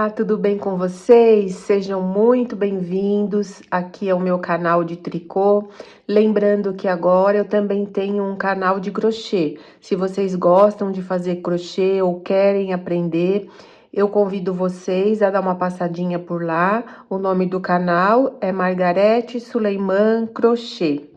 Olá, tudo bem com vocês? Sejam muito bem-vindos aqui ao meu canal de tricô. Lembrando que agora eu também tenho um canal de crochê. Se vocês gostam de fazer crochê ou querem aprender, eu convido vocês a dar uma passadinha por lá. O nome do canal é Margarete Suleiman Crochê.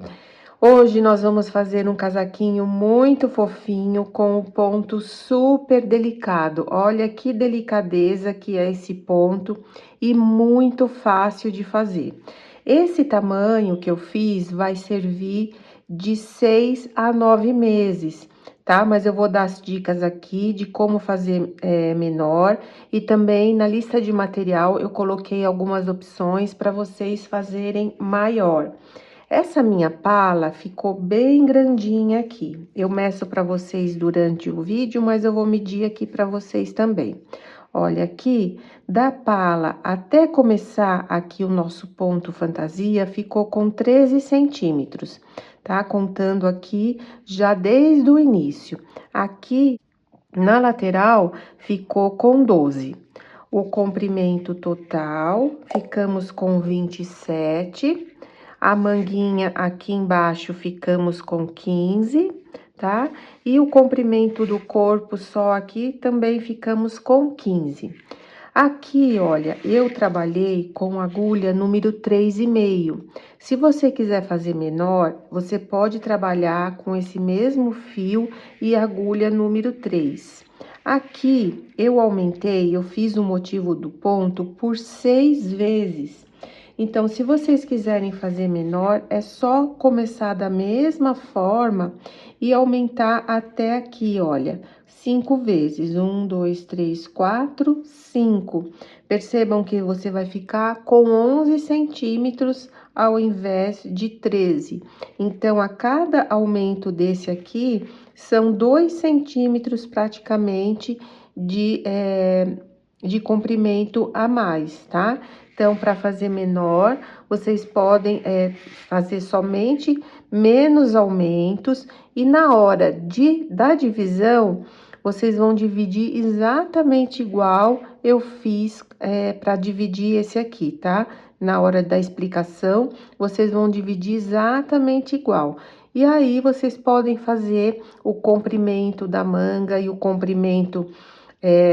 Hoje nós vamos fazer um casaquinho muito fofinho com um ponto super delicado. Olha que delicadeza que é esse ponto e muito fácil de fazer. Esse tamanho que eu fiz vai servir de 6 a 9 meses, tá? Mas eu vou dar as dicas aqui de como fazer menor e também na lista de material eu coloquei algumas opções para vocês fazerem maior. Essa minha pala ficou bem grandinha aqui. Eu meço para vocês durante o vídeo, mas eu vou medir aqui para vocês também. Olha aqui, da pala até começar aqui o nosso ponto fantasia, ficou com 13 centímetros, tá? Contando aqui já desde o início. Aqui na lateral ficou com 12. O comprimento total, ficamos com 27. A manguinha aqui embaixo ficamos com 15, tá? E o comprimento do corpo só aqui também ficamos com 15. Aqui, olha, eu trabalhei com agulha número 3,5. Se você quiser fazer menor, você pode trabalhar com esse mesmo fio e agulha número 3. Aqui, eu aumentei, eu fiz o motivo do ponto por 6 vezes. Então, se vocês quiserem fazer menor, é só começar da mesma forma e aumentar até aqui, olha, 5 vezes. 1, 2, 3, 4, 5. Percebam que você vai ficar com 11 centímetros ao invés de 13. Então, a cada aumento desse aqui, são 2 centímetros praticamente de comprimento a mais, tá? Então, para fazer menor, vocês podem fazer somente menos aumentos e na hora da divisão, vocês vão dividir exatamente igual eu fiz para dividir esse aqui, tá? Na hora da explicação, vocês vão dividir exatamente igual. E aí, vocês podem fazer o comprimento da manga e o comprimento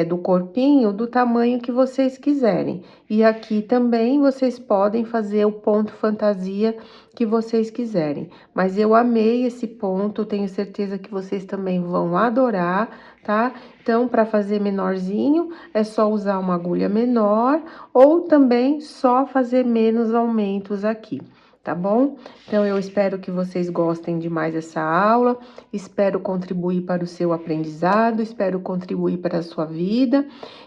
do corpinho do tamanho que vocês quiserem. E aqui também vocês podem fazer o ponto fantasia que vocês quiserem. Mas eu amei esse ponto, tenho certeza que vocês também vão adorar, tá? Então, para fazer menorzinho, é só usar uma agulha menor ou também só fazer menos aumentos aqui. Tá bom? Então, eu espero que vocês gostem demais dessa aula, espero contribuir para o seu aprendizado, espero contribuir para a sua vida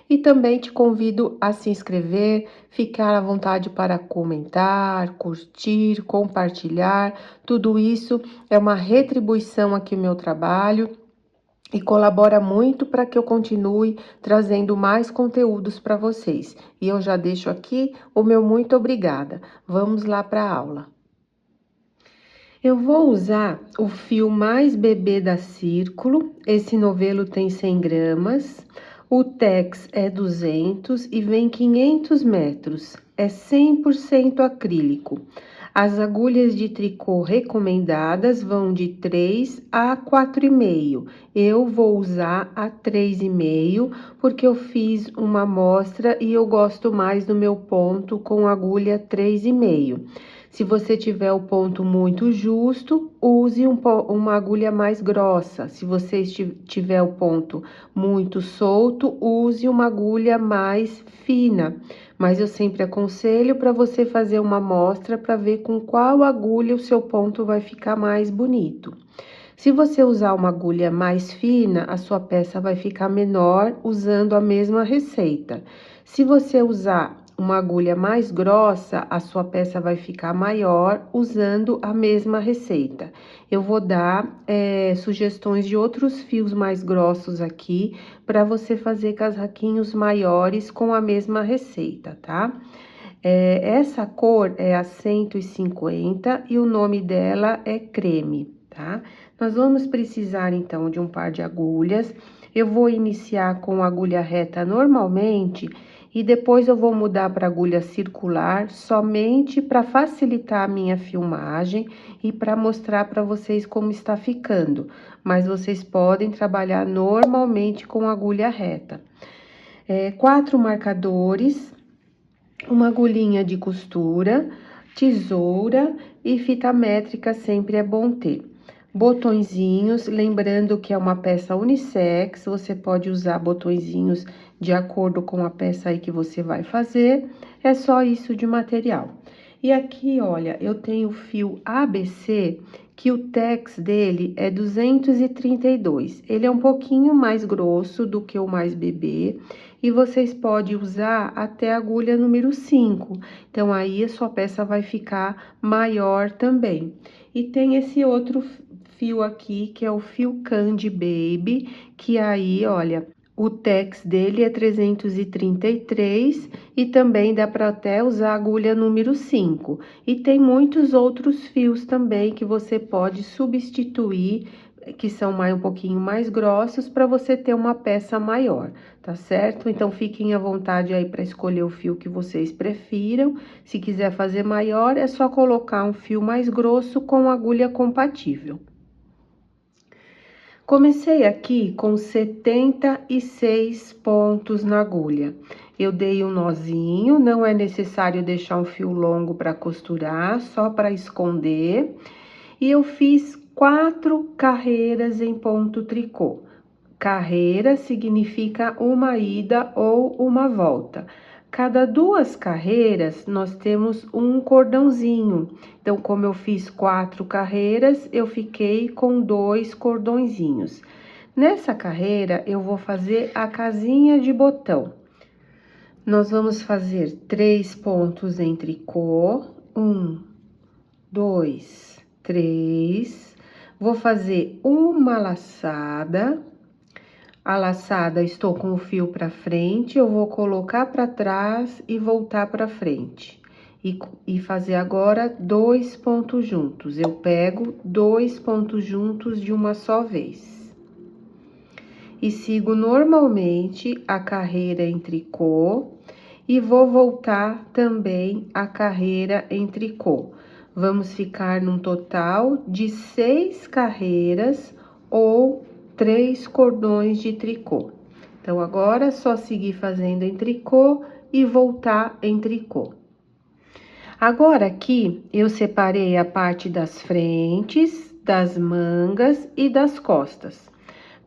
e também te convido a se inscrever, ficar à vontade para comentar, curtir, compartilhar, tudo isso é uma retribuição aqui ao meu trabalho e colabora muito para que eu continue trazendo mais conteúdos para vocês. E eu já deixo aqui o meu muito obrigada. Vamos lá para a aula. Eu vou usar o fio mais bebê da Círculo, esse novelo tem 100 gramas, o Tex é 200 e vem 500 metros, é 100% acrílico. As agulhas de tricô recomendadas vão de 3 a 4,5. Eu vou usar a 3,5 porque eu fiz uma amostra e eu gosto mais do meu ponto com agulha 3,5. Se você tiver o ponto muito justo, use uma agulha mais grossa. Se você tiver o ponto muito solto, use uma agulha mais fina. Mas eu sempre aconselho para você fazer uma amostra para ver com qual agulha o seu ponto vai ficar mais bonito. Se você usar uma agulha mais fina, a sua peça vai ficar menor usando a mesma receita. Se você usar uma agulha mais grossa, a sua peça vai ficar maior usando a mesma receita. Eu vou dar sugestões de outros fios mais grossos aqui para você fazer casaquinhos maiores com a mesma receita, tá? Essa cor é a 150 e o nome dela é creme, tá? Nós vamos precisar, então, de um par de agulhas. Eu vou iniciar com agulha reta normalmente E depois eu vou mudar para agulha circular, somente para facilitar a minha filmagem e para mostrar para vocês como está ficando. Mas vocês podem trabalhar normalmente com agulha reta. 4 marcadores, uma agulhinha de costura, tesoura e fita métrica sempre é bom ter. Botõezinhos, lembrando que é uma peça unissex, você pode usar botõezinhos de acordo com a peça aí que você vai fazer, é só isso de material. E aqui, olha, eu tenho o fio ABC, que o tex dele é 232. Ele é um pouquinho mais grosso do que o mais bebê, e vocês podem usar até a agulha número 5. Então, aí a sua peça vai ficar maior também. E tem esse outro fio aqui, que é o fio Candy Baby, que aí, olha, o tex dele é 333 e também dá para até usar a agulha número 5. E tem muitos outros fios também que você pode substituir, que são um pouquinho mais grossos, para você ter uma peça maior, tá certo? Então, fiquem à vontade aí para escolher o fio que vocês prefiram. Se quiser fazer maior, é só colocar um fio mais grosso com agulha compatível. Comecei aqui com 76 pontos na agulha. Eu dei um nozinho, não é necessário deixar um fio longo para costurar, só para esconder. E eu fiz 4 carreiras em ponto tricô. Carreira significa uma ida ou uma volta. Cada 2 carreiras, nós temos um cordãozinho. Então, como eu fiz 4 carreiras, eu fiquei com 2 cordõezinhos. Nessa carreira, eu vou fazer a casinha de botão. Nós vamos fazer 3 pontos em tricô. 1, 2, 3. Vou fazer uma laçada. A laçada, estou com o fio para frente, eu vou colocar para trás e voltar para frente. E fazer agora 2 pontos juntos. Eu pego 2 pontos juntos de uma só vez. E sigo normalmente a carreira em tricô e vou voltar também a carreira em tricô. Vamos ficar num total de 6 carreiras ou 3 cordões de tricô. Então, agora é só seguir fazendo em tricô e voltar em tricô. Agora, aqui, eu separei a parte das frentes, das mangas e das costas.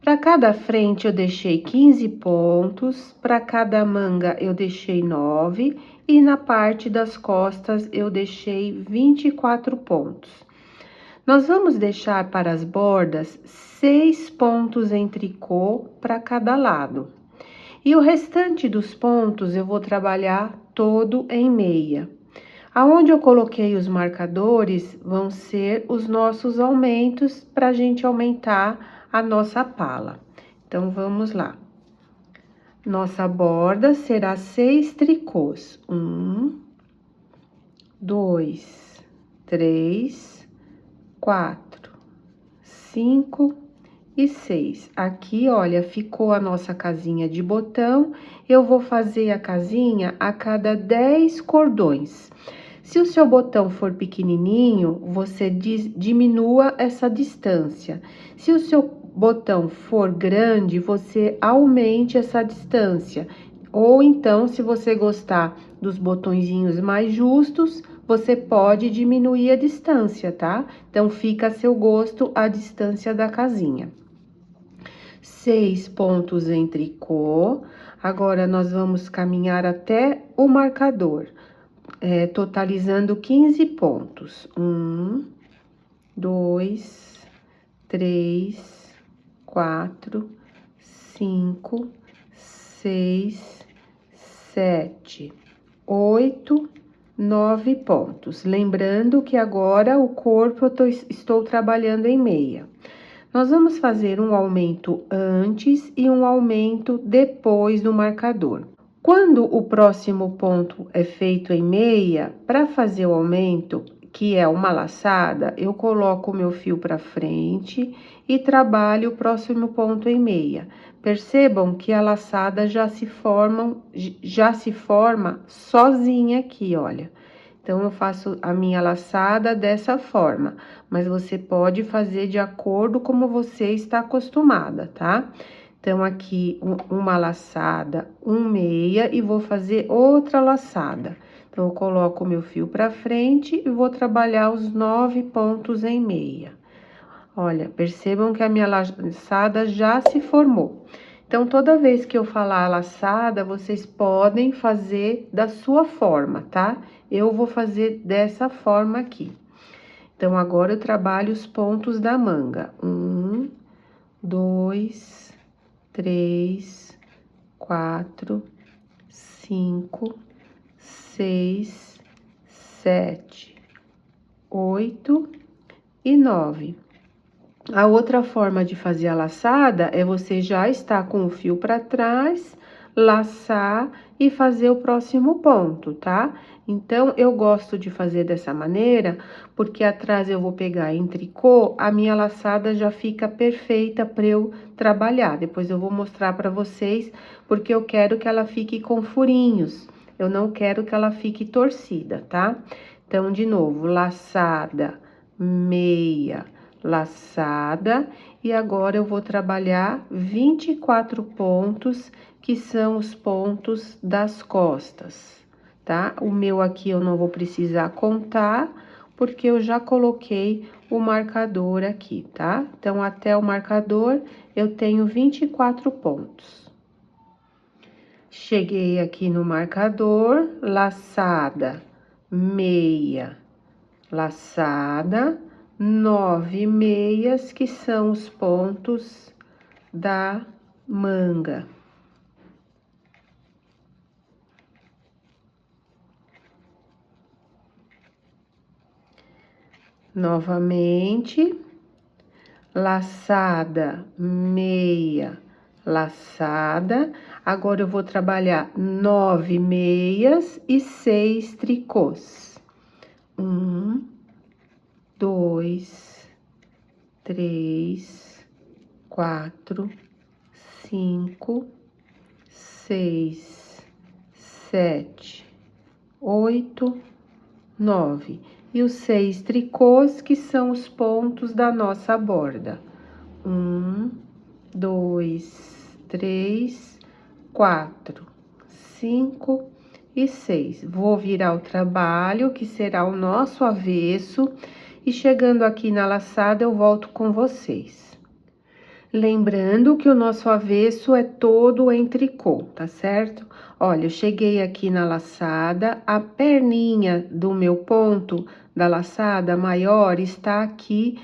Para cada frente, eu deixei 15 pontos, para cada manga, eu deixei 9, e na parte das costas, eu deixei 24 pontos. Nós vamos deixar para as bordas 6 pontos em tricô para cada lado. E o restante dos pontos eu vou trabalhar todo em meia. Aonde eu coloquei os marcadores vão ser os nossos aumentos para a gente aumentar a nossa pala. Então, vamos lá. Nossa borda será 6 tricôs. 1, 2, 3, 4, 5 e 6. Aqui, olha, ficou a nossa casinha de botão. Eu vou fazer a casinha a cada 10 cordões. Se o seu botão for pequenininho, você diminua essa distância. Se o seu botão for grande, você aumente essa distância. Ou então, se você gostar dos botõezinhos mais justos, você pode diminuir a distância, tá? Então, fica a seu gosto a distância da casinha. 6 pontos em tricô. Agora, nós vamos caminhar até o marcador, totalizando 15 pontos. 1, 2, 3, 4, 5, 6, 7, 8, 9 pontos. Lembrando que agora o corpo eu estou trabalhando em meia. Nós vamos fazer um aumento antes e um aumento depois do marcador. Quando o próximo ponto é feito em meia, para fazer o aumento, que é uma laçada, eu coloco o meu fio para frente e trabalho o próximo ponto em meia. Percebam que a laçada já se forma sozinha aqui, olha. Então, eu faço a minha laçada dessa forma, mas você pode fazer de acordo como você está acostumada, tá? Então, aqui, uma laçada, meia, e vou fazer outra laçada. Então, eu coloco o meu fio pra frente e vou trabalhar os 9 pontos em meia. Olha, percebam que a minha laçada já se formou. Então, toda vez que eu falar laçada, vocês podem fazer da sua forma, tá? Eu vou fazer dessa forma aqui. Então, agora eu trabalho os pontos da manga. 1, 2, 3, 4, 5, 6, 7, 8 e 9. A outra forma de fazer a laçada é você já estar com o fio para trás, laçar e fazer o próximo ponto, tá? Então, eu gosto de fazer dessa maneira, porque atrás eu vou pegar em tricô, a minha laçada já fica perfeita para eu trabalhar. Depois eu vou mostrar para vocês, porque eu quero que ela fique com furinhos. Eu não quero que ela fique torcida, tá? Então, de novo, laçada, meia, laçada, e agora eu vou trabalhar 24 pontos, que são os pontos das costas, tá? O meu aqui eu não vou precisar contar, porque eu já coloquei o marcador aqui, tá? Então, até o marcador, eu tenho 24 pontos. Cheguei aqui no marcador, laçada, meia, laçada, 9 meias, que são os pontos da manga. Novamente, laçada, meia, laçada. Agora, eu vou trabalhar 9 meias e 6 tricôs. 1, 2, 3, 4, 5, 6, 7, 8, 9. E os 6 tricôs, que são os pontos da nossa borda. 1, 2, 3, 4, 5 e 6. Vou virar o trabalho, que será o nosso avesso, e chegando aqui na laçada, eu volto com vocês. Lembrando que o nosso avesso é todo em tricô, tá certo? Olha, eu cheguei aqui na laçada, a perninha do meu ponto da laçada maior está aqui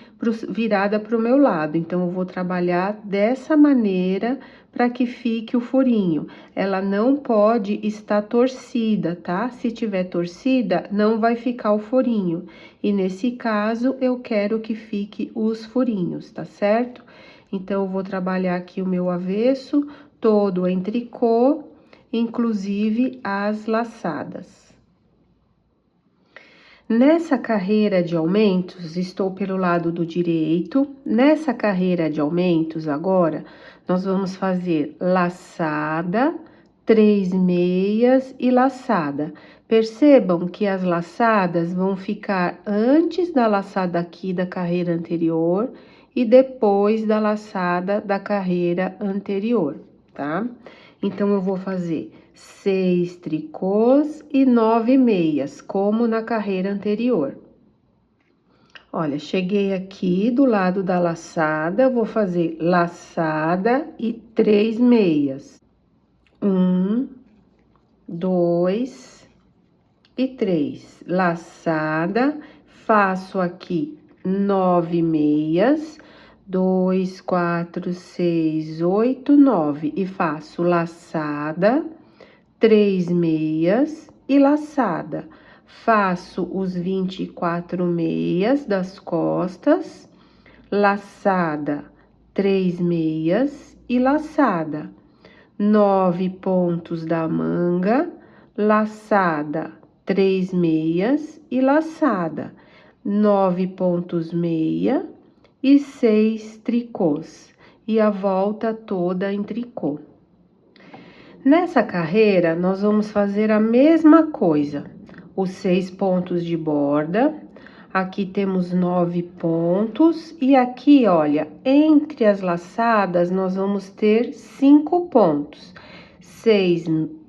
virada para o meu lado. Então, eu vou trabalhar dessa maneira para que fique o furinho. Ela não pode estar torcida, tá? Se tiver torcida, não vai ficar o furinho. E nesse caso, eu quero que fique os furinhos, tá certo? Então, eu vou trabalhar aqui o meu avesso todo em tricô, inclusive as laçadas. Nessa carreira de aumentos, estou pelo lado do direito. Nessa carreira de aumentos, agora, nós vamos fazer laçada, 3 meias e laçada. Percebam que as laçadas vão ficar antes da laçada aqui da carreira anterior e depois da laçada da carreira anterior, tá? Então, eu vou fazer 6 tricôs e 9 meias, como na carreira anterior. Olha, cheguei aqui do lado da laçada, vou fazer laçada e 3 meias. 1, 2 e 3. Laçada, faço aqui 9 meias. 2, 4, 6, 8, 9. E faço laçada, 3 meias e laçada. Faço os 24 meias das costas, laçada, 3 meias e laçada. 9 pontos da manga, laçada, 3 meias e laçada. 9 pontos meia e 6 tricôs, e a volta toda em tricô. Nessa carreira, nós vamos fazer a mesma coisa, os 6 pontos de borda, aqui temos 9 pontos, e aqui, olha, entre as laçadas, nós vamos ter 5 pontos, 6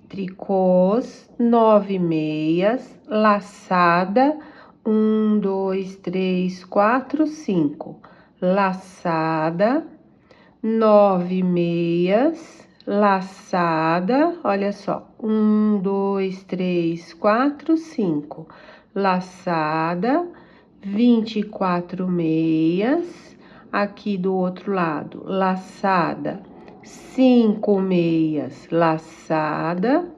tricôs, 9 meias, laçada, 1, 2, 3, 4, 5, laçada, 9 meias, laçada, olha só, 1, 2, 3, 4, 5, laçada, 24 meias, aqui do outro lado, laçada, 5 meias, laçada,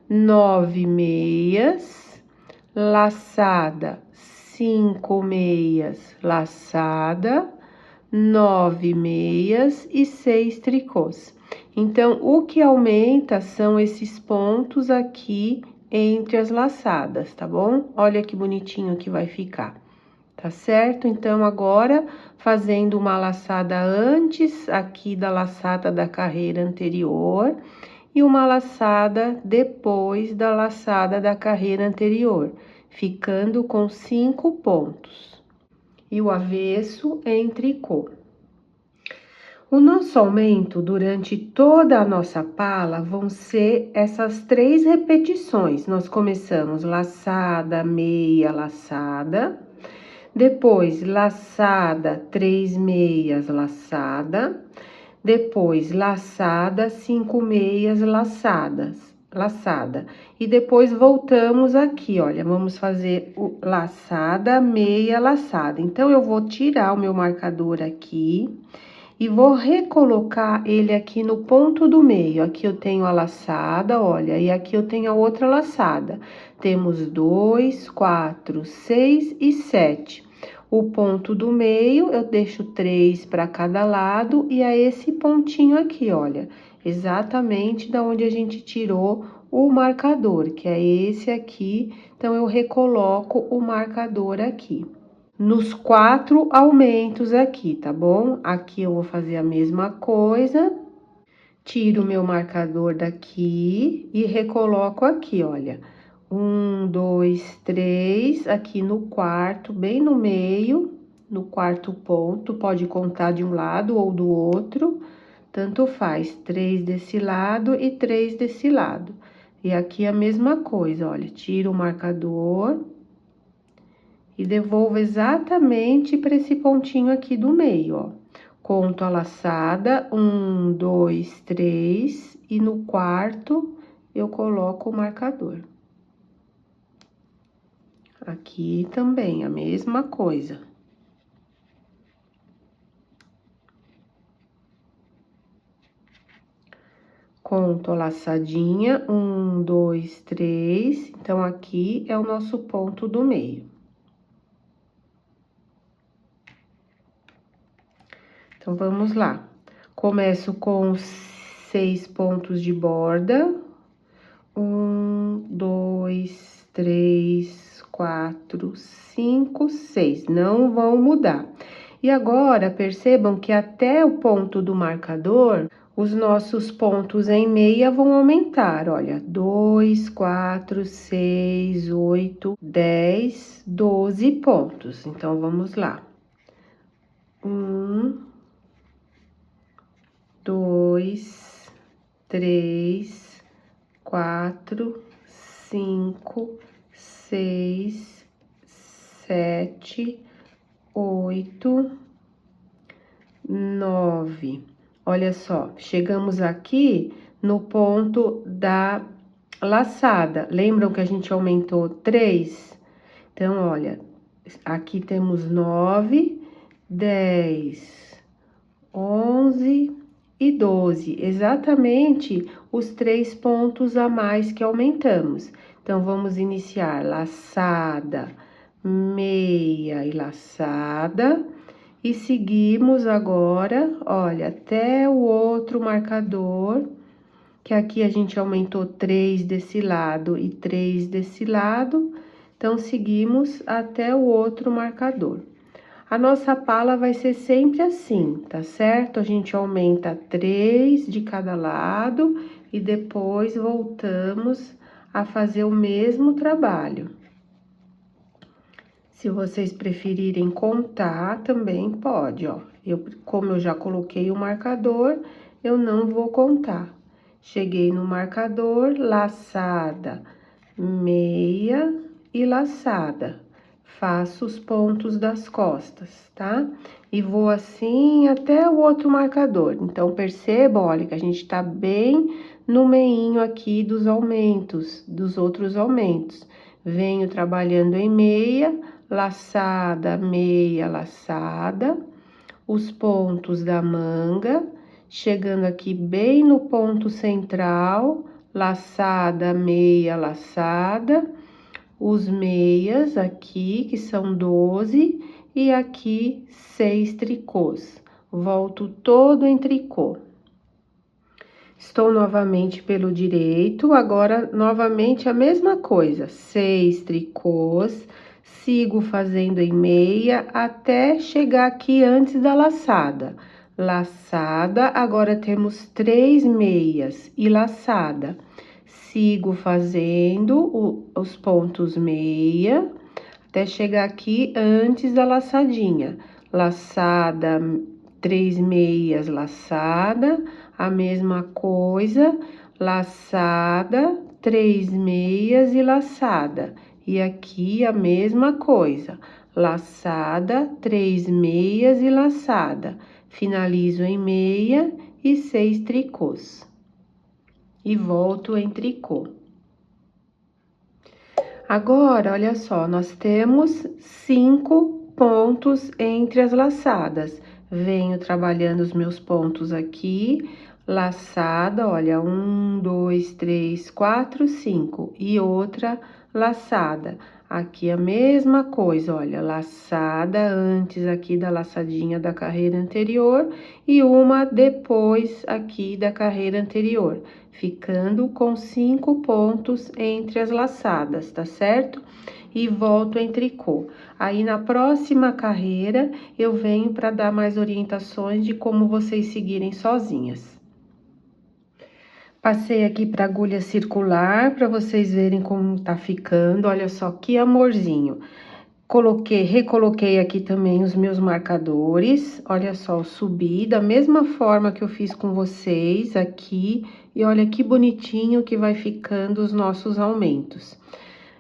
9 meias, laçada, 5 meias, laçada, 9 meias e 6 tricôs. Então, o que aumenta são esses pontos aqui entre as laçadas, tá bom? Olha que bonitinho que vai ficar, tá certo? Então, agora, fazendo uma laçada antes aqui da laçada da carreira anterior e uma laçada depois da laçada da carreira anterior, ficando com 5 pontos. E o avesso em tricô. O nosso aumento durante toda a nossa pala vão ser essas 3 repetições. Nós começamos laçada, meia, laçada, depois laçada, 3 meias, laçada, depois laçada, 5 meias, laçada, e depois voltamos aqui, olha, vamos fazer o laçada, meia, laçada. Então, eu vou tirar o meu marcador aqui e vou recolocar ele aqui no ponto do meio. Aqui eu tenho a laçada, olha, e aqui eu tenho a outra laçada. Temos 2, 4, 6 e 7. O ponto do meio, eu deixo 3 para cada lado, e é esse pontinho aqui, olha, exatamente da onde a gente tirou o marcador, que é esse aqui. Então, eu recoloco o marcador aqui. Nos 4 aumentos aqui, tá bom? Aqui eu vou fazer a mesma coisa. Tiro o meu marcador daqui e recoloco aqui, olha. 1, 2, 3, aqui no quarto, bem no meio, no quarto ponto, pode contar de um lado ou do outro, tanto faz, 3 desse lado e 3 desse lado. E aqui a mesma coisa, olha, tiro o marcador e devolvo exatamente para esse pontinho aqui do meio, ó. Conto a laçada, 1, 2, 3, e no quarto eu coloco o marcador. Aqui também, a mesma coisa. Conto a laçadinha, 1, 2, 3, então, aqui é o nosso ponto do meio. Então, vamos lá. Começo com 6 pontos de borda. 1, 2, 3, 4, 5, 6. Não vão mudar. E agora, percebam que até o ponto do marcador, os nossos pontos em meia vão aumentar. Olha, 2, 4, 6, 8, 10, 12 pontos. Então, vamos lá. 1, 2, 3, 4, 5, 6, 7, 8, 9. Olha só, chegamos aqui no ponto da laçada. Lembram que a gente aumentou 3? Então, olha, aqui temos 9, 10, 11 e 12, exatamente os 3 pontos a mais que aumentamos. Então, vamos iniciar laçada, meia e laçada, e seguimos agora, olha, até o outro marcador, que aqui a gente aumentou 3 desse lado e 3 desse lado. Então, seguimos até o outro marcador. A nossa pala vai ser sempre assim, tá certo? A gente aumenta 3 de cada lado e depois voltamos a fazer o mesmo trabalho. Se vocês preferirem contar, também pode, ó. Como eu já coloquei o marcador, eu não vou contar. Cheguei no marcador, laçada, meia e laçada. Faço os pontos das costas, tá? E vou assim até o outro marcador. Então, percebam, olha, que a gente tá bem no meinho aqui dos aumentos, dos outros aumentos. Venho trabalhando em meia, laçada, meia, laçada, os pontos da manga, chegando aqui bem no ponto central, laçada, meia, laçada, os meias aqui, que são 12, e aqui 6 tricôs. Volto todo em tricô. Estou novamente pelo direito, agora novamente a mesma coisa, 6 tricôs, sigo fazendo em meia até chegar aqui antes da laçada. Laçada, agora temos 3 meias e laçada. Sigo fazendo os pontos meia até chegar aqui antes da laçadinha. Laçada, 3 meias, laçada, a mesma coisa, laçada, 3 meias e laçada. E aqui a mesma coisa, laçada, 3 meias e laçada. Finalizo em meia e 6 tricôs. E volto em tricô. Agora, olha só, nós temos 5 pontos entre as laçadas. Venho trabalhando os meus pontos aqui, laçada, olha, 1, 2, 3, 4, 5. E outra laçada. Aqui a mesma coisa, olha, laçada antes aqui da laçadinha da carreira anterior e uma depois aqui da carreira anterior, ficando com 5 pontos entre as laçadas, tá certo? E volto em tricô. Aí, na próxima carreira, eu venho para dar mais orientações de como vocês seguirem sozinhas. Passei aqui para agulha circular, para vocês verem como tá ficando, olha só que amorzinho. Recoloquei aqui também os meus marcadores, olha só, eu subi da mesma forma que eu fiz com vocês aqui, e olha que bonitinho que vai ficando os nossos aumentos.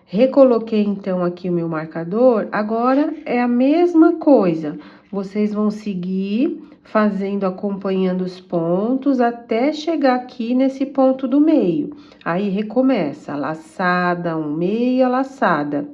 Recoloquei então aqui o meu marcador, agora é a mesma coisa, vocês vão seguir fazendo, acompanhando os pontos até chegar aqui nesse ponto do meio. Aí recomeça, laçada, meia, laçada.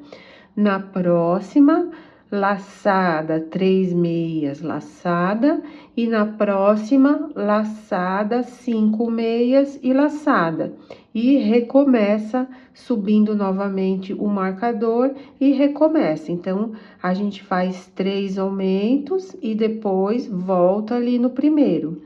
Na próxima, laçada, 3 meias, laçada, e na próxima, laçada, 5 meias e laçada. E recomeça subindo novamente o marcador e recomeça. Então, a gente faz 3 aumentos e depois volta ali no primeiro.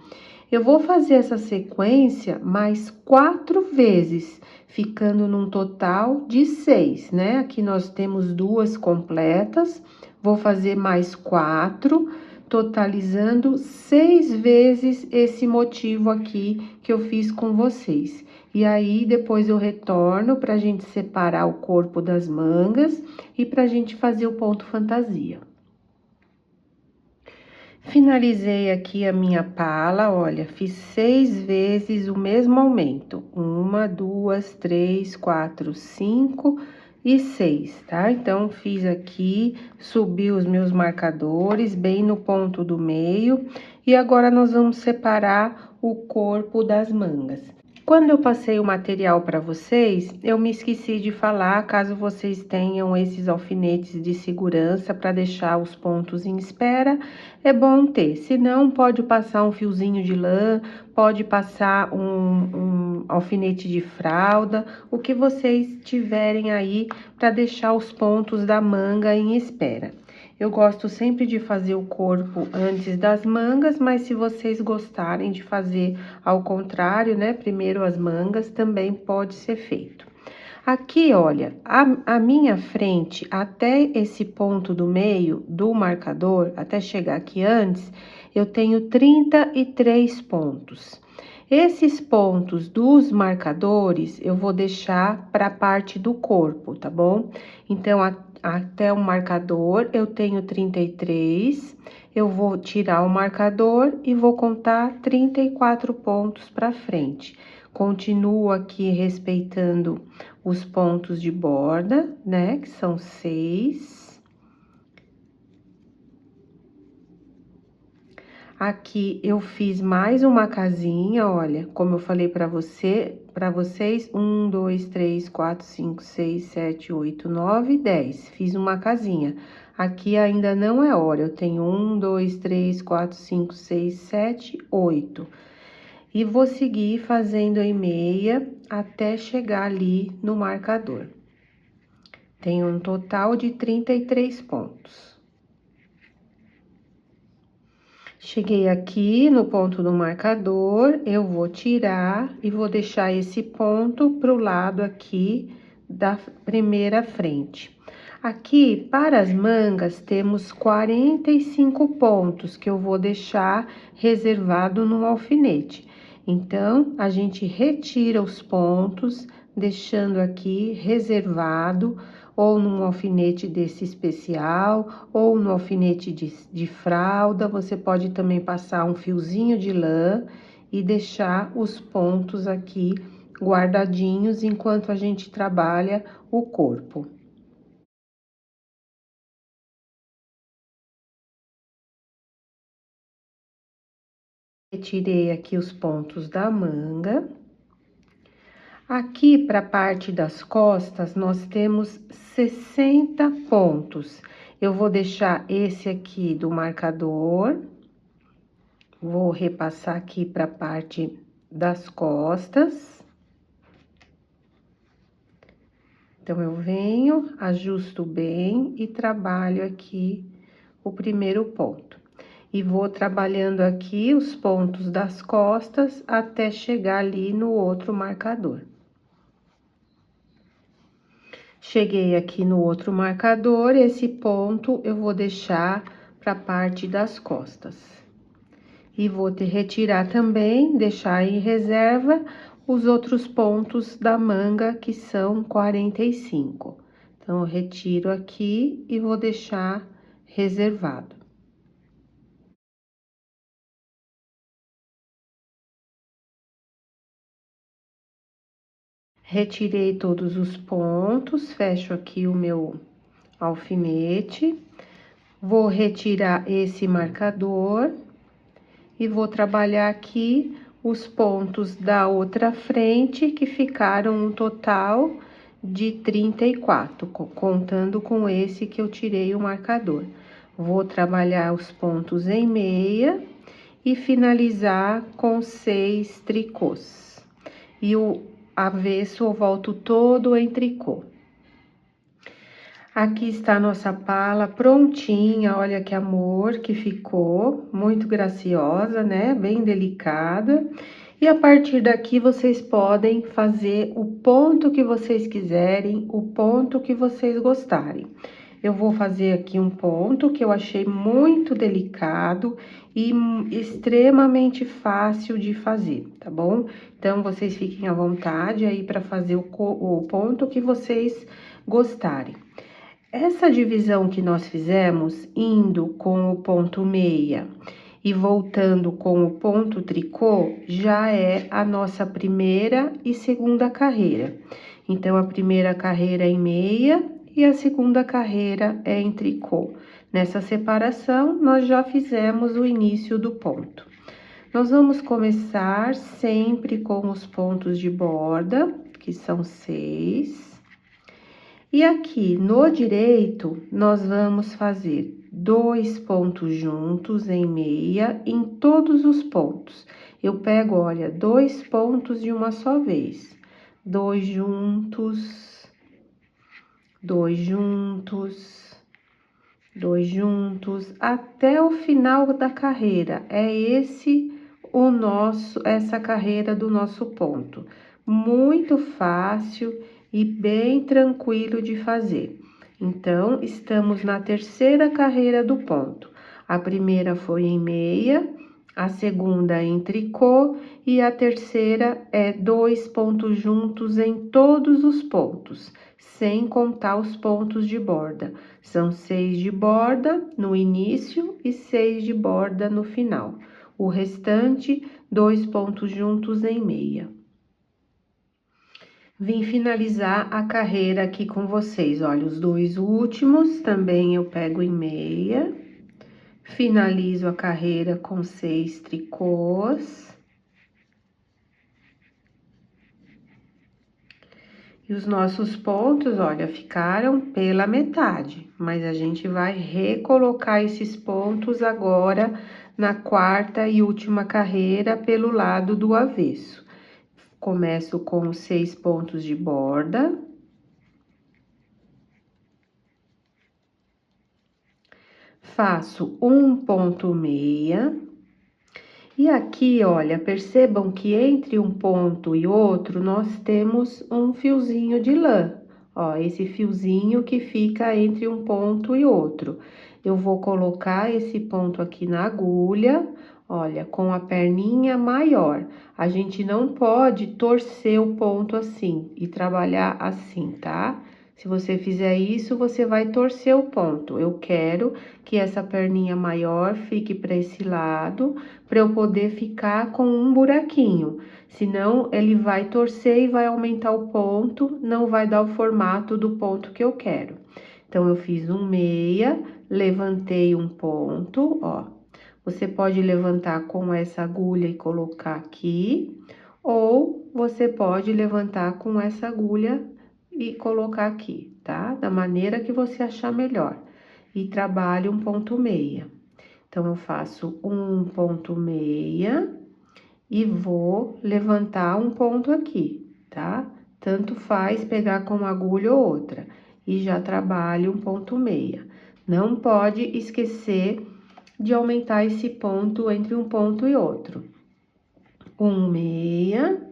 Eu vou fazer essa sequência mais 4 vezes, ficando num total de 6, né? Aqui nós temos 2 completas, vou fazer mais 4, totalizando 6 vezes esse motivo aqui que eu fiz com vocês. E aí, depois eu retorno pra gente separar o corpo das mangas e pra gente fazer o ponto fantasia. Finalizei aqui a minha pala, olha, fiz 6 vezes o mesmo aumento. 1, 2, 3, 4, 5 e 6, tá? Então, fiz aqui, subi os meus marcadores bem no ponto do meio. E agora, nós vamos separar o corpo das mangas. Quando eu passei o material para vocês, eu me esqueci de falar, caso vocês tenham esses alfinetes de segurança para deixar os pontos em espera, é bom ter. Se não, pode passar um fiozinho de lã, pode passar um alfinete de fralda, o que vocês tiverem aí para deixar os pontos da manga em espera. Eu gosto sempre de fazer o corpo antes das mangas, mas se vocês gostarem de fazer ao contrário, né? Primeiro as mangas, também pode ser feito. Aqui, olha, a minha frente até esse ponto do meio do marcador, até chegar aqui antes, eu tenho 33 pontos. Esses pontos dos marcadores eu vou deixar para a parte do corpo, tá bom? Então, até o marcador eu tenho 33, eu vou tirar o marcador e vou contar 34 pontos para frente. Continuo aqui respeitando os pontos de borda, né, que são 6. Aqui eu fiz mais uma casinha, olha, como eu falei para vocês, 1, 2, 3, 4, 5, 6, 7, 8, 9, 10. Fiz uma casinha. Aqui ainda não é hora, eu tenho 1, 2, 3, 4, 5, 6, 7, 8. E vou seguir fazendo em meia até chegar ali no marcador. Tenho um total de 33 pontos. Cheguei aqui no ponto do marcador, eu vou tirar e vou deixar esse ponto pro lado aqui da primeira frente. Aqui, para as mangas, temos 45 pontos que eu vou deixar reservado no alfinete. Então, a gente retira os pontos, deixando aqui reservado, ou num alfinete desse especial, ou no alfinete de fralda. Você pode também passar um fiozinho de lã e deixar os pontos aqui guardadinhos enquanto a gente trabalha o corpo. Retirei aqui os pontos da manga. Aqui para a parte das costas, nós temos 60 pontos. Eu vou deixar esse aqui do marcador. Vou repassar aqui para a parte das costas. Então, eu venho, ajusto bem e trabalho aqui o primeiro ponto. E vou trabalhando aqui os pontos das costas até chegar ali no outro marcador. Cheguei aqui no outro marcador, esse ponto eu vou deixar para a parte das costas. E vou retirar também, deixar em reserva os outros pontos da manga, que são 45. Então, eu retiro aqui e vou deixar reservado. Retirei todos os pontos, fecho aqui o meu alfinete. Vou retirar esse marcador e vou trabalhar aqui os pontos da outra frente, que ficaram um total de 34, contando com esse que eu tirei o marcador. Vou trabalhar os pontos em meia e finalizar com 6 tricôs. E o avesso eu volto todo em tricô. Aqui está a nossa pala prontinha, olha que amor que ficou, muito graciosa, né? Bem delicada. E a partir daqui, vocês podem fazer o ponto que vocês quiserem, o ponto que vocês gostarem. Eu vou fazer aqui um ponto que eu achei muito delicado e extremamente fácil de fazer, tá bom? Então, vocês fiquem à vontade aí para fazer o ponto que vocês gostarem. Essa divisão que nós fizemos, indo com o ponto meia e voltando com o ponto tricô, já é a nossa primeira e segunda carreira. Então, a primeira carreira é em meia e a segunda carreira é em tricô. Nessa separação, nós já fizemos o início do ponto. Nós vamos começar sempre com os pontos de borda, que são 6. E aqui no direito, nós vamos fazer 2 pontos juntos em meia em todos os pontos. Eu pego, olha, 2 pontos de uma só vez. 2 juntos, 2 juntos, 2 juntos, até o final da carreira. É essa carreira do nosso ponto. Muito fácil e bem tranquilo de fazer. Então, estamos na terceira carreira do ponto. A primeira foi em meia, a segunda em tricô e a terceira é 2 pontos juntos em todos os pontos, sem contar os pontos de borda. São 6 de borda no início e 6 de borda no final. O restante, 2 pontos juntos em meia. Vim finalizar a carreira aqui com vocês. Olha, os 2 últimos também eu pego em meia. Finalizo a carreira com 6 tricôs. E os nossos pontos, olha, ficaram pela metade, mas a gente vai recolocar esses pontos agora na quarta e última carreira pelo lado do avesso. Começo com os 6 pontos de borda. Faço um ponto meia. E aqui, olha, percebam que entre um ponto e outro, nós temos um fiozinho de lã. Ó, esse fiozinho que fica entre um ponto e outro. Eu vou colocar esse ponto aqui na agulha, olha, com a perninha maior. A gente não pode torcer o ponto assim e trabalhar assim, tá? Se você fizer isso, você vai torcer o ponto. Eu quero que essa perninha maior fique para esse lado, para eu poder ficar com um buraquinho. Senão, ele vai torcer e vai aumentar o ponto, não vai dar o formato do ponto que eu quero. Então, eu fiz um meia, levantei um ponto, ó. Você pode levantar com essa agulha e colocar aqui, ou você pode levantar com essa agulha e colocar aqui, tá? Da maneira que você achar melhor. E trabalho um ponto meia. Então, eu faço um ponto meia e vou levantar um ponto aqui, tá? Tanto faz pegar com uma agulha ou outra. E já trabalho um ponto meia. Não pode esquecer de aumentar esse ponto entre um ponto e outro. Um meia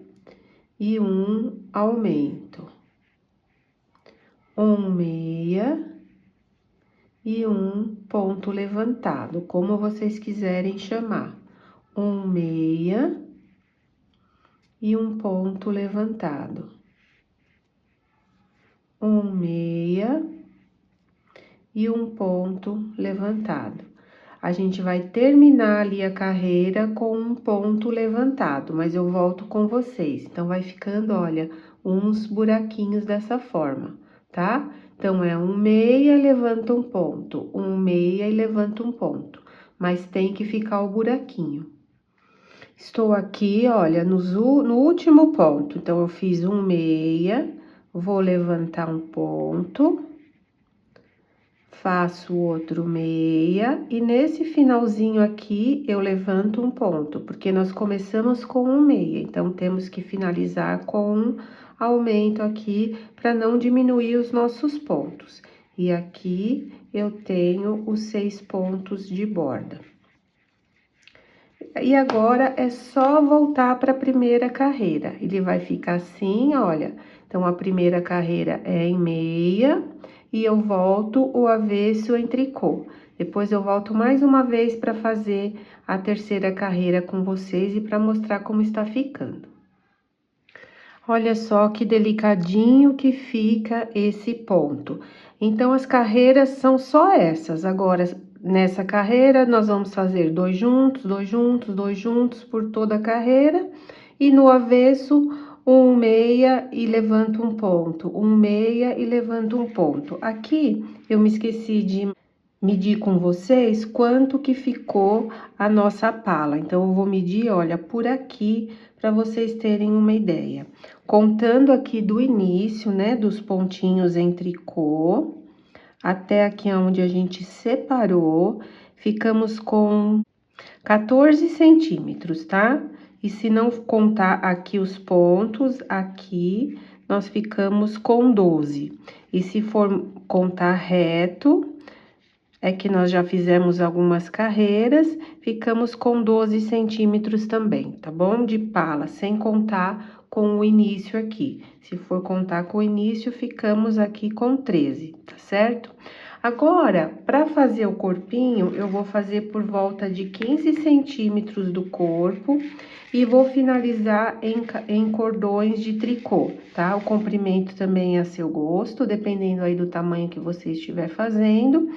e um aumento. Um meia e um ponto levantado, como vocês quiserem chamar. Um meia e um ponto levantado. Um meia e um ponto levantado. A gente vai terminar ali a carreira com um ponto levantado, mas eu volto com vocês. Então, vai ficando, olha, uns buraquinhos dessa forma, tá? Então, é um meia, levanta um ponto, um meia e levanta um ponto, mas tem que ficar o buraquinho. Estou aqui, olha, no último ponto, então, eu fiz um meia, vou levantar um ponto, faço outro meia, e nesse finalzinho aqui, eu levanto um ponto, porque nós começamos com um meia, então, temos que finalizar com um aumento aqui, para não diminuir os nossos pontos. E aqui, eu tenho os 6 pontos de borda. E agora, é só voltar para a primeira carreira. Ele vai ficar assim, olha. Então, a primeira carreira é em meia, e eu volto o avesso em tricô. Depois, eu volto mais uma vez para fazer a terceira carreira com vocês e para mostrar como está ficando. Olha só que delicadinho que fica esse ponto. Então, as carreiras são só essas. Agora, nessa carreira, nós vamos fazer 2 juntos, 2 juntos, 2 juntos por toda a carreira. E no avesso, um meia e levanto um ponto, um meia e levanto um ponto. Aqui, eu me esqueci de medir com vocês quanto que ficou a nossa pala. Então, eu vou medir, olha, por aqui, para vocês terem uma ideia. Contando aqui do início, né, dos pontinhos em tricô, até aqui onde a gente separou, ficamos com 14 centímetros, tá? E se não contar aqui os pontos, aqui, nós ficamos com 12. E se for contar reto, é que nós já fizemos algumas carreiras, ficamos com 12 centímetros também, tá bom? De pala, sem contar com o início aqui. Se for contar com o início, ficamos aqui com 13, tá certo? Agora, para fazer o corpinho, eu vou fazer por volta de 15 centímetros do corpo e vou finalizar em cordões de tricô, tá? O comprimento também é a seu gosto, dependendo aí do tamanho que você estiver fazendo.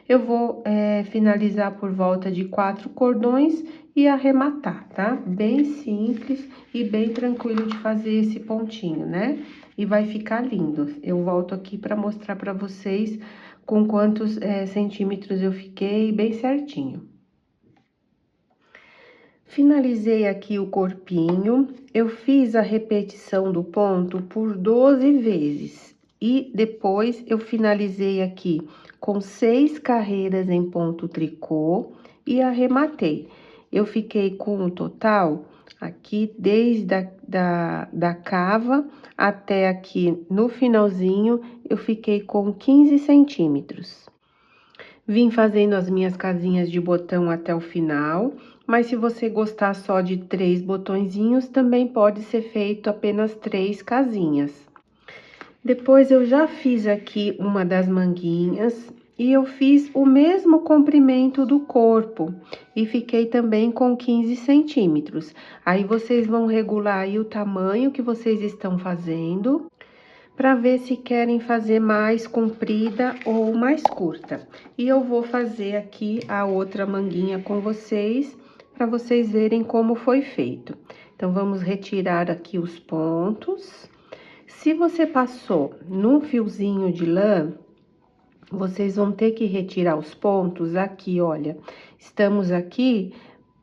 Eu vou finalizar por volta de 4 cordões e arrematar, tá? Bem simples e bem tranquilo de fazer esse pontinho, né? E vai ficar lindo. Eu volto aqui para mostrar para vocês com quantos centímetros eu fiquei, bem certinho. Finalizei aqui o corpinho, eu fiz a repetição do ponto por 12 vezes. E depois eu finalizei aqui com 6 carreiras em ponto tricô e arrematei. Eu fiquei com um total aqui, desde da cava até aqui no finalzinho, eu fiquei com 15 centímetros. Vim fazendo as minhas casinhas de botão até o final, mas se você gostar só de 3 botõezinhos, também pode ser feito apenas 3 casinhas. Depois, eu já fiz aqui uma das manguinhas e eu fiz o mesmo comprimento do corpo e fiquei também com 15 centímetros. Aí, vocês vão regular aí o tamanho que vocês estão fazendo para ver se querem fazer mais comprida ou mais curta. E eu vou fazer aqui a outra manguinha com vocês, para vocês verem como foi feito. Então, vamos retirar aqui os pontos. Se você passou num fiozinho de lã, vocês vão ter que retirar os pontos aqui, olha. Estamos aqui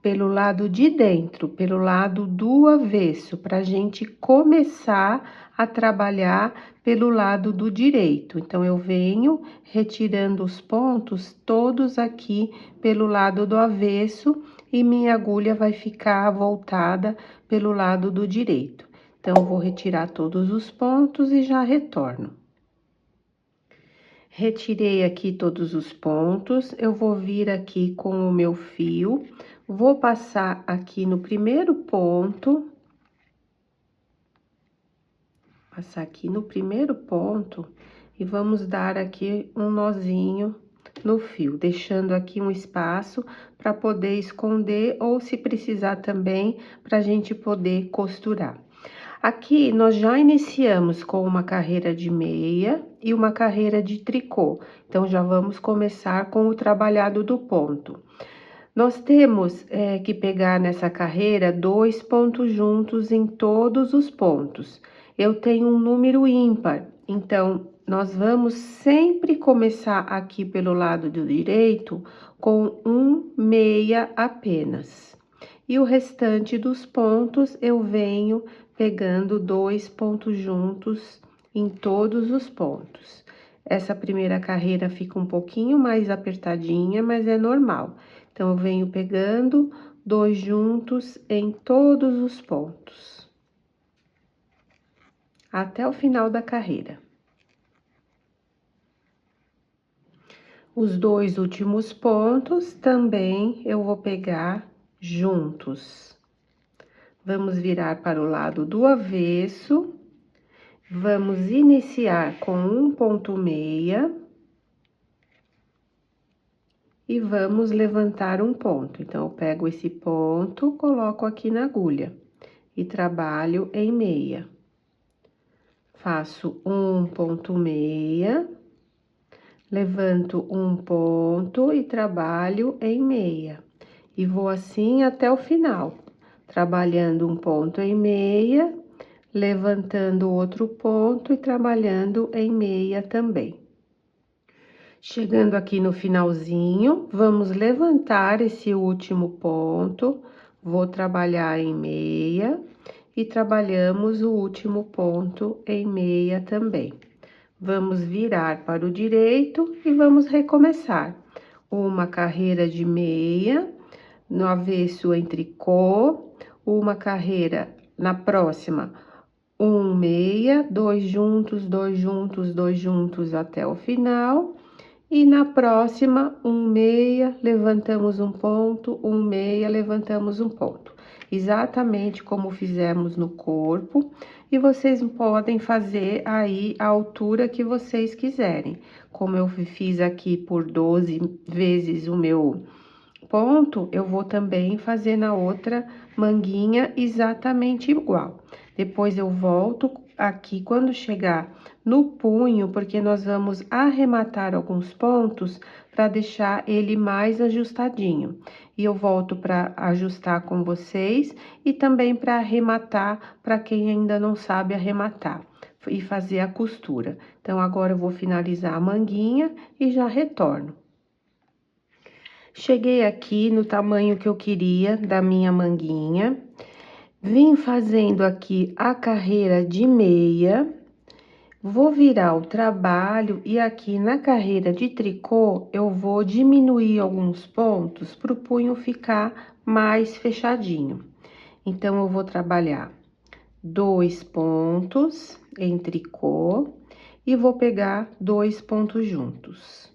pelo lado de dentro, pelo lado do avesso, para a gente começar a trabalhar pelo lado do direito. Então, eu venho retirando os pontos todos aqui pelo lado do avesso e minha agulha vai ficar voltada pelo lado do direito. Então, eu vou retirar todos os pontos e já retorno. Retirei aqui todos os pontos, eu vou vir aqui com o meu fio, vou passar aqui no primeiro ponto. Passar aqui no primeiro ponto e vamos dar aqui um nozinho no fio, deixando aqui um espaço para poder esconder ou se precisar também para a gente poder costurar. Aqui, nós já iniciamos com uma carreira de meia e uma carreira de tricô. Então, já vamos começar com o trabalhado do ponto. Nós temos que pegar nessa carreira 2 pontos juntos em todos os pontos. Eu tenho um número ímpar, então, nós vamos sempre começar aqui pelo lado do direito com um meia apenas. E o restante dos pontos eu venho pegando 2 pontos juntos em todos os pontos. Essa primeira carreira fica um pouquinho mais apertadinha, mas é normal. Então, eu venho pegando 2 juntos em todos os pontos, até o final da carreira. Os 2 últimos pontos também eu vou pegar juntos. Vamos virar para o lado do avesso, vamos iniciar com um ponto meia e vamos levantar um ponto. Então, eu pego esse ponto, coloco aqui na agulha e trabalho em meia. Faço um ponto meia, levanto um ponto e trabalho em meia. E vou assim até o final, trabalhando um ponto em meia, levantando outro ponto e trabalhando em meia também. Chegando aqui no finalzinho, vamos levantar esse último ponto, vou trabalhar em meia e trabalhamos o último ponto em meia também. Vamos virar para o direito e vamos recomeçar. Uma carreira de meia, no avesso em tricô, uma carreira na próxima, um meia, 2 juntos, 2 juntos, 2 juntos até o final. E na próxima, um meia, levantamos um ponto, um meia, levantamos um ponto. Exatamente como fizemos no corpo. E vocês podem fazer aí a altura que vocês quiserem. Como eu fiz aqui por 12 vezes o meu ponto, eu vou também fazer na outra manguinha exatamente igual. Depois eu volto aqui quando chegar no punho, porque nós vamos arrematar alguns pontos para deixar ele mais ajustadinho. E eu volto para ajustar com vocês e também para arrematar para quem ainda não sabe arrematar e fazer a costura. Então, agora eu vou finalizar a manguinha e já retorno. Cheguei aqui no tamanho que eu queria da minha manguinha. Vim fazendo aqui a carreira de meia. Vou virar o trabalho e aqui na carreira de tricô, eu vou diminuir alguns pontos para o punho ficar mais fechadinho. Então, eu vou trabalhar 2 pontos em tricô e vou pegar 2 pontos juntos.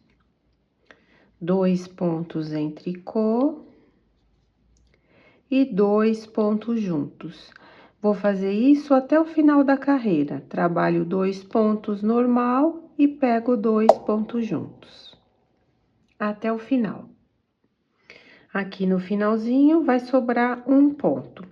2 pontos em tricô e 2 pontos juntos. Vou fazer isso até o final da carreira. Trabalho 2 pontos normal e pego 2 pontos juntos. Até o final. Aqui no finalzinho vai sobrar um ponto.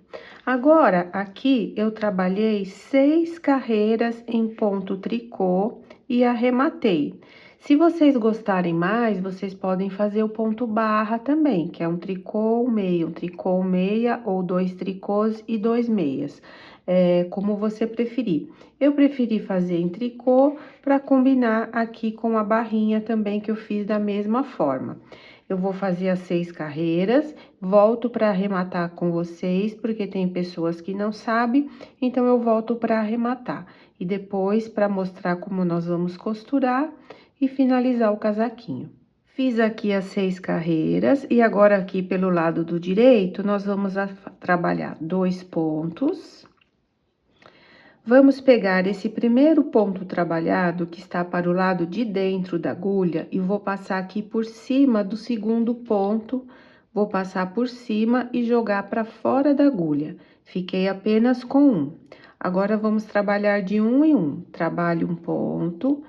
Agora, aqui eu trabalhei 6 carreiras em ponto tricô e arrematei. Se vocês gostarem mais, vocês podem fazer o ponto barra também, que é um tricô, meia, ou 2 tricôs e 2 meias, como você preferir. Eu preferi fazer em tricô para combinar aqui com a barrinha também, que eu fiz da mesma forma. Eu vou fazer as 6 carreiras, volto para arrematar com vocês, porque tem pessoas que não sabem, então eu volto para arrematar. E depois, para mostrar como nós vamos costurar e finalizar o casaquinho. Fiz aqui as 6 carreiras e agora aqui pelo lado do direito, nós vamos trabalhar 2 pontos. Vamos pegar esse primeiro ponto trabalhado, que está para o lado de dentro da agulha, e vou passar aqui por cima do segundo ponto, vou passar por cima e jogar para fora da agulha. Fiquei apenas com um. Agora, vamos trabalhar de um em um. Trabalho um ponto,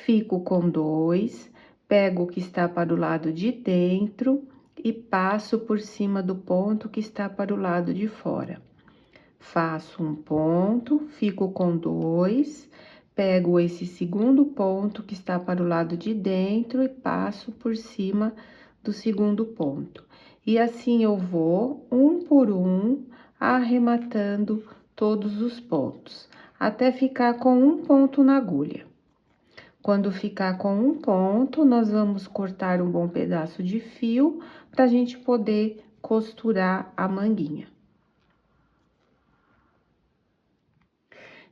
fico com 2, pego o que está para o lado de dentro e passo por cima do ponto que está para o lado de fora. Faço um ponto, fico com 2, pego esse segundo ponto que está para o lado de dentro e passo por cima do segundo ponto. E assim eu vou, um por um, arrematando todos os pontos, até ficar com um ponto na agulha. Quando ficar com um ponto, nós vamos cortar um bom pedaço de fio para a gente poder costurar a manguinha.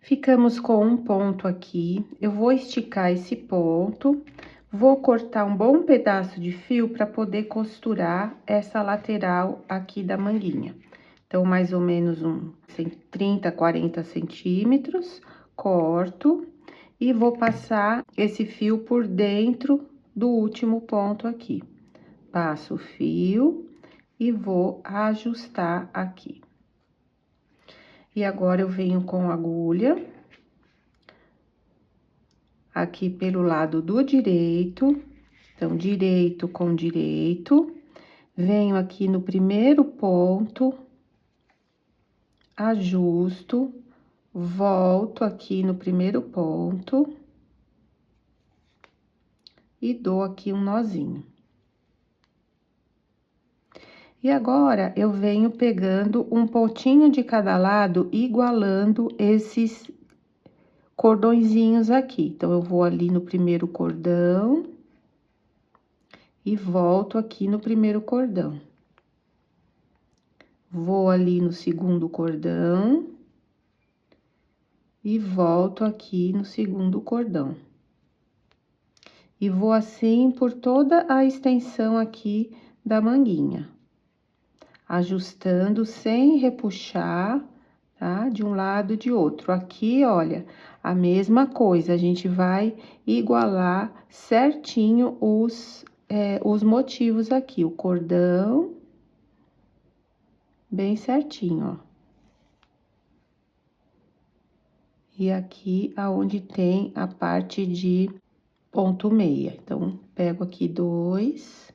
Ficamos com um ponto aqui, eu vou esticar esse ponto, vou cortar um bom pedaço de fio para poder costurar essa lateral aqui da manguinha. Então, mais ou menos 30, 40 centímetros, corto e vou passar esse fio por dentro do último ponto aqui. Passo o fio e vou ajustar aqui. E agora, eu venho com a agulha, aqui pelo lado do direito, então, direito com direito, venho aqui no primeiro ponto, ajusto, volto aqui no primeiro ponto e dou aqui um nozinho. E agora, eu venho pegando um pontinho de cada lado, igualando esses cordõezinhos aqui. Então, eu vou ali no primeiro cordão e volto aqui no primeiro cordão. Vou ali no segundo cordão e volto aqui no segundo cordão. E vou assim por toda a extensão aqui da manguinha, ajustando sem repuxar tá? De um lado e de outro. Aqui, olha, a mesma coisa, a gente vai igualar certinho os motivos aqui, o cordão, bem certinho, ó. E aqui, aonde tem a parte de ponto meia. Então, pego aqui 2,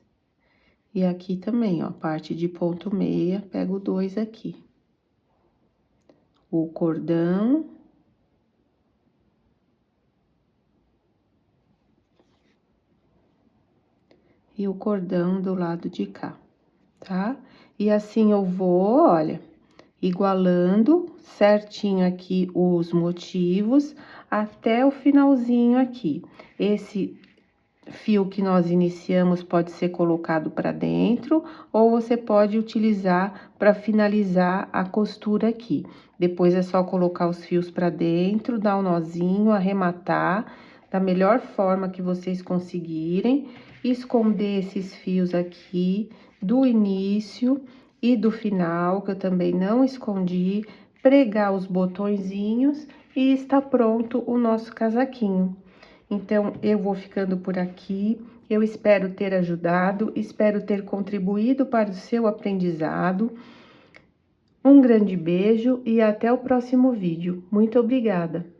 e aqui também, ó, parte de ponto meia, pego 2 aqui. O cordão. E o cordão do lado de cá, tá? E assim eu vou, olha, igualando certinho aqui os motivos até o finalzinho aqui. Esse fio que nós iniciamos pode ser colocado para dentro, ou você pode utilizar para finalizar a costura aqui. Depois é só colocar os fios para dentro, dar um nozinho, arrematar da melhor forma que vocês conseguirem, esconder esses fios aqui do início e do final, que eu também não escondi, pregar os botõezinhos e está pronto o nosso casaquinho. Então, eu vou ficando por aqui. Eu espero ter ajudado, espero ter contribuído para o seu aprendizado. Um grande beijo e até o próximo vídeo. Muito obrigada!